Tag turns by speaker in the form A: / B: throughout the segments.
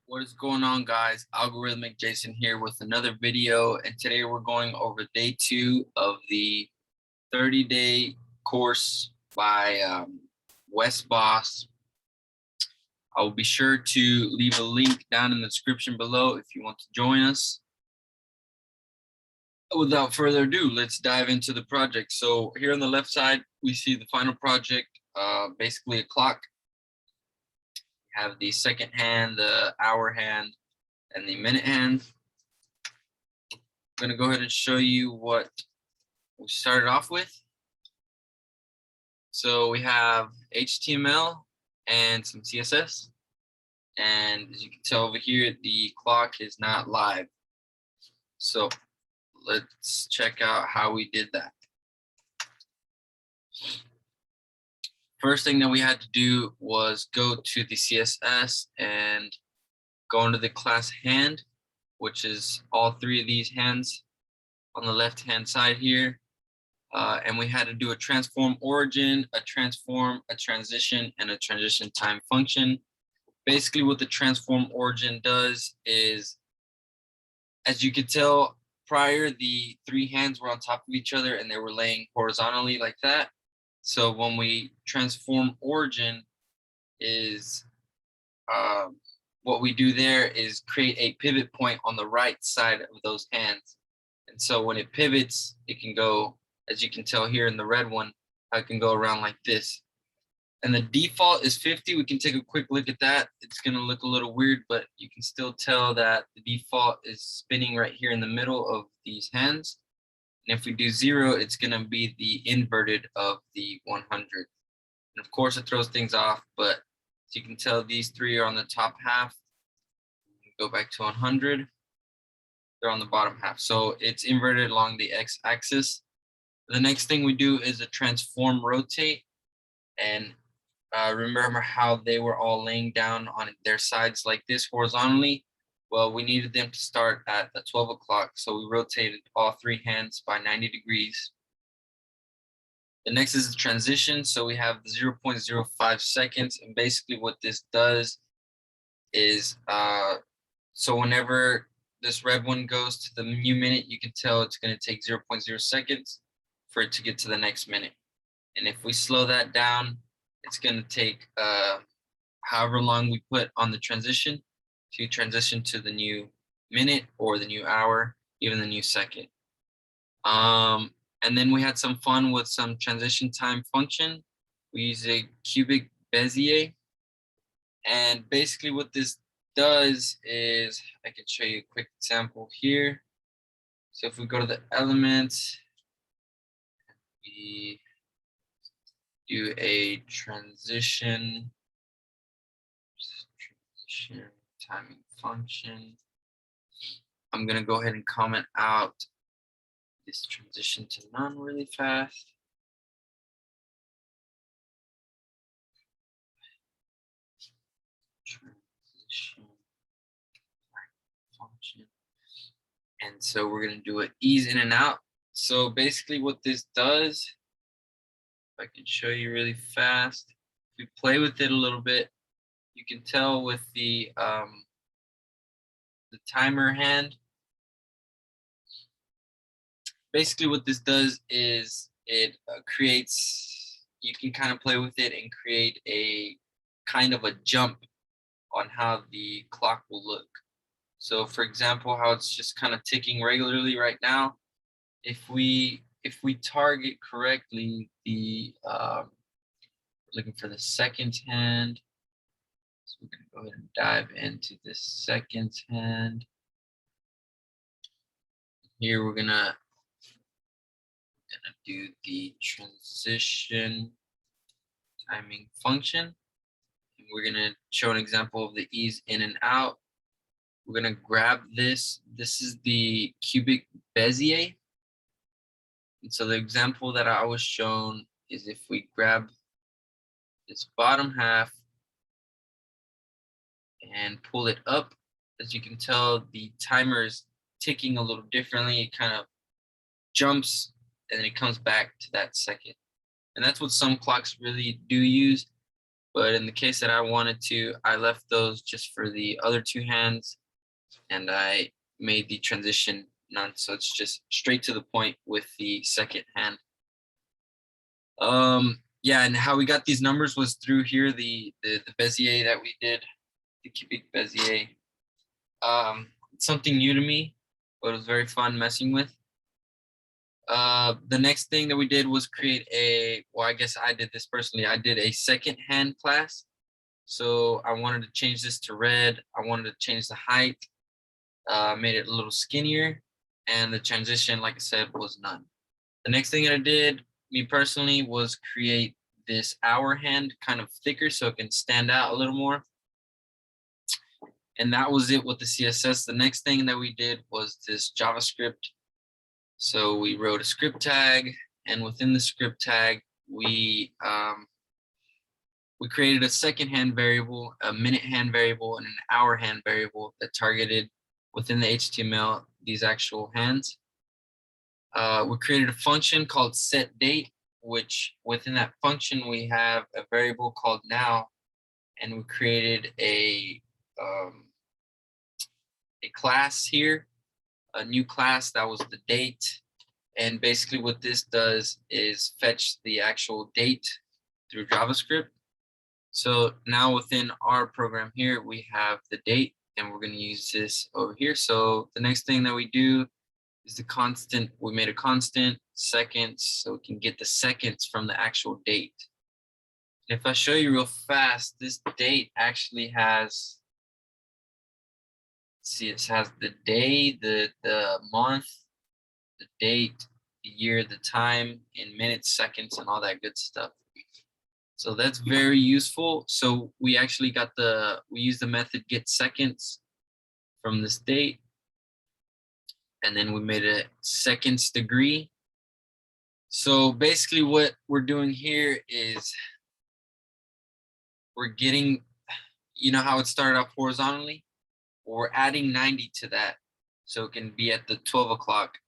A: What is going on, guys? Algorithmic Jason here with another video, and today we're going over day 2 of the 30-day course by Wes Boss. I will be sure to leave a link down in the description below if you want to join us. Without further ado, let's dive into the project. So here on the left side, we see the final project, basically a clock. We have the second hand, the hour hand, and the minute hand. I'm going to go ahead and show you what we started off with. So we have HTML and some CSS. And as you can tell over here, the clock is not live. So let's check out how we did that. First thing that we had to do was go to the CSS and go into the class hand, which is all three of these hands on the left hand side here. And we had to do a transform origin, a transform, a transition, and a transition time function. Basically what the transform origin does is, as you could tell prior, the three hands were on top of each other and they were laying horizontally like that. So when we transform origin is, what we do there is create a pivot point on the right side of those hands. And so when it pivots, it can go, as you can tell here in the red one, I can go around like this. And the default is 50. We can take a quick look at that. It's going to look a little weird, but you can still tell that the default is spinning right here in the middle of these hands. And if we do 0, it's going to be the inverted of the 100. And of course, it throws things off, but as you can tell, these three are on the top half. Go back to 100. They're on the bottom half. So it's inverted along the x-axis. The next thing we do is a transform rotate. And remember how they were all laying down on their sides like this horizontally? Well, we needed them to start at the 12 o'clock, so we rotated all three hands by 90 degrees. The next is the transition, so we have 0.05 seconds, and basically what this does is, so whenever this red one goes to the new minute, you can tell it's going to take 0.0 seconds for it to get to the next minute. And if we slow that down, it's going to take however long we put on the transition to transition to the new minute or the new hour, even the new second. And then we had some fun with some transition time function. We use a cubic Bezier. And basically what this does is, I can show you a quick example here. So if we go to the elements, we do a transition timing function. I'm going to go ahead and comment out this transition to none really fast. Transition function. And so we're going to do it ease in and out. So basically what this does, if I can show you really fast, if you play with it a little bit, you can tell with the timer hand. Basically what this does is it creates, you can kind of play with it and create a kind of a jump on how the clock will look. So for example, how it's just kind of ticking regularly right now, if we target correctly the looking for the second hand, so we're going to go ahead and dive into the second hand. Here we're gonna do the transition timing function. And we're gonna show an example of the ease in and out. We're gonna grab this. This is the cubic Bezier. And so the example that I was shown is if we grab this bottom half and pull it up, as you can tell, the timer is ticking a little differently. It kind of jumps and then it comes back to that second. And that's what some clocks really do use. But in the case that I wanted to, I left those just for the other two hands, and I made the transition none. So it's just straight to the point with the second hand. Yeah, and how we got these numbers was through here, the Bezier that we did, the cubic Bezier. It's something new to me, but it was very fun messing with. The next thing that we did was create well, I guess I did this personally. I did a second hand class. So I wanted to change this to red. I wanted to change the height, made it a little skinnier, and the transition, like I said, was none. The next thing that I did, me personally, was create this hour hand kind of thicker so it can stand out a little more. And that was it with the CSS. The next thing that we did was this JavaScript. So we wrote a script tag, and within the script tag, we created a second hand variable, a minute hand variable, and an hour hand variable that targeted within the HTML these actual hands. We created a function called setDate, which within that function we have a variable called now, and we created a class here, a new class that was the date. And basically what this does is fetch the actual date through JavaScript. So now within our program here, we have the date, and we're going to use this over here. So the next thing that we do is the constant. We made a constant seconds, so we can get the seconds from the actual date. And if I show you real fast, this date actually has, see, it has the day, the month, the date, the year, the time in minutes, seconds, and all that good stuff. So that's very useful. So we actually got we used the method get seconds from this date, and then we made a seconds degree. So basically what we're doing here is we're getting, you know how it started off horizontally? We're adding 90 to that, so it can be at the 12 o'clock.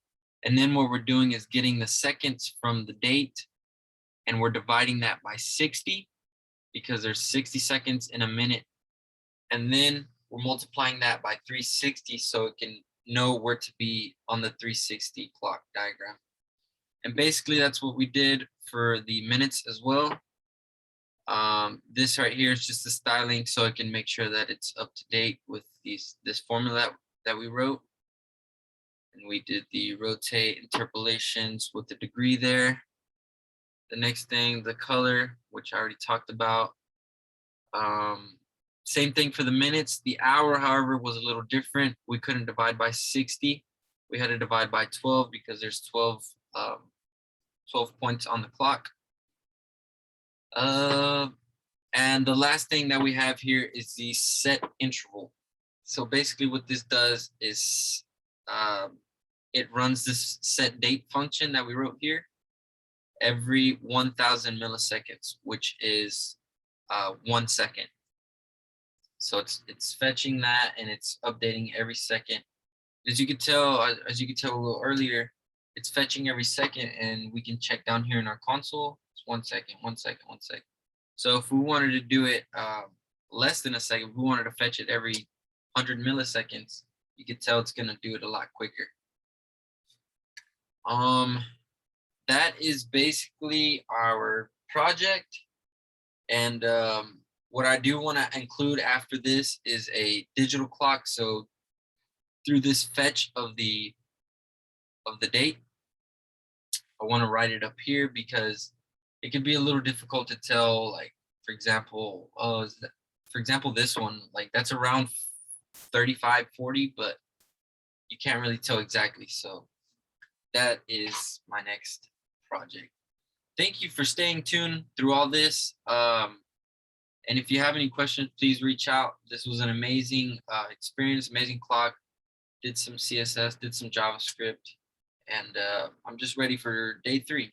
A: And then what we're doing is getting the seconds from the date, and we're dividing that by 60 because there's 60 seconds in a minute. And then we're multiplying that by 360 so it can know where to be on the 360 clock diagram. And basically that's what we did for the minutes as well. This right here is just the styling so I can make sure that it's up to date with this formula that we wrote. And we did the rotate interpolations with the degree there. The next thing, the color, which I already talked about. Same thing for the minutes. The hour, however, was a little different. We couldn't divide by 60. We had to divide by 12 because there's 12 points on the clock. And the last thing that we have here is the set interval. So basically what this does is it runs this set date function that we wrote here every 1000 milliseconds, which is 1 second. So it's fetching that and it's updating every second. As you could tell a little earlier, it's fetching every second, and we can check down here in our console. It's 1 second, 1 second, 1 second. So if we wanted to do it less than a second, if we wanted to fetch it every 100 milliseconds, you could tell it's gonna do it a lot quicker. That is basically our project. And what I do want to include after this is a digital clock. So through this fetch of the date, I want to write it up here because it can be a little difficult to tell. Like, for example, this one, like that's around 35, 40, but you can't really tell exactly. So that is my next project. Thank you for staying tuned through all this. And if you have any questions, please reach out. This was an amazing experience, amazing clock. Did some CSS, did some JavaScript, and I'm just ready for day 3.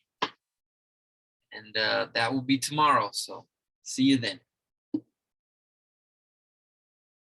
A: And that will be tomorrow. So see you then.